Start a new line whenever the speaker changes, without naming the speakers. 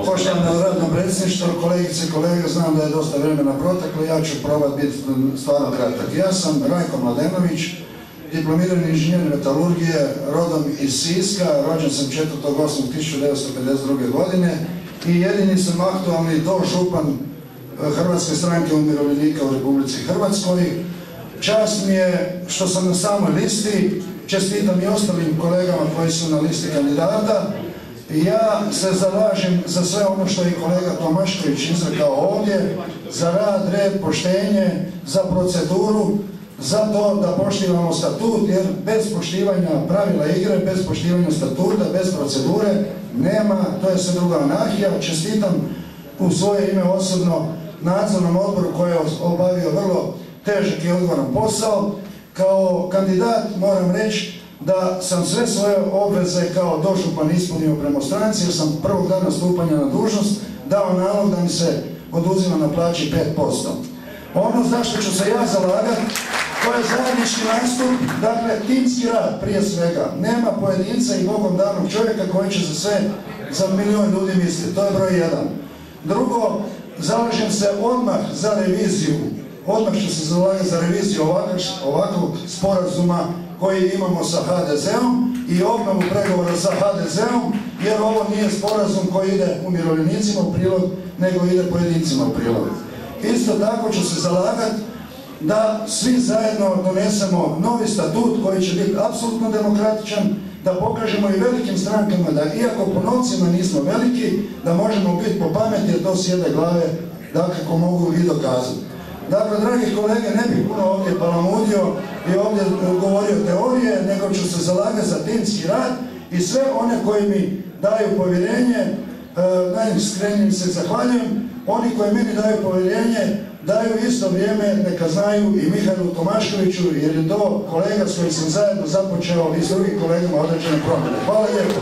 Poštovano radno predsjedništvo, kolegice i kolege, znam da je dosta vremena proteklo, ja ću probati biti stvarno kratak. Ja sam Rajko Mladenović, diplomirani inženjer metalurgije, rodom iz Siska, rođen sam 4.8.1952. godine i jedini sam aktualni dožupan Hrvatske stranke umirovljenika u Republici Hrvatskoj. Čast mi je što sam na samoj listi, čestitam i ostalim kolegama koji su na listi kandidata. Ja se zalažem za sve ono što je i kolega Tomašković izrekao ovdje, za rad, red, poštenje, za proceduru, za to da poštivamo statut, jer bez poštivanja pravila igre, bez poštivanja statuta, bez procedure nema, to je sve druga anarhija. Čestitam u svoje ime osobno nadzornom odboru koji je obavio vrlo težak i odgovoran posao. Kao kandidat moram reći da sam sve svoje obveze kao dožupan ispunio prema stranci, jer sam prvog dana stupanja na dužnost dao nalog da mi se oduzima na plaći 5%. Ono zašto ću se ja zalagati, to je zajednički nastup, dakle timski rad prije svega. Nema pojedinca i Bogom danog čovjeka koji će za sve, za milion ljudi misliti, to je broj jedan. Drugo, zalažem se odmah za reviziju, odmah ću se zalagati za reviziju ovakvog sporazuma koji imamo sa HDZ-om i obnovu pregovora sa HDZ-om, jer ovo nije sporazum koji ide umirovljenicima u prilog, nego ide pojedincima u prilog. Isto tako ću se zalagati da svi zajedno donesemo novi statut koji će biti apsolutno demokratičan, da pokažemo i velikim strankama da iako po novcima nismo veliki, da možemo biti po pameti, jer to sjede glave, dakako mogu i dokazati. Dakle, dragi kolege, ne bih puno ovdje palamudio i ovdje govorio teorije, nego ću se zalagati za timski rad i sve one koji mi daju povjerenje, najiskrenije se zahvaljujem. Oni koji meni daju povjerenje, daju isto vrijeme, neka znaju i Mihajlu Tomaškoviću, jer je to kolega s kojim sam zajedno započeo i s drugim kolegama određene promjene. Hvala lijepo.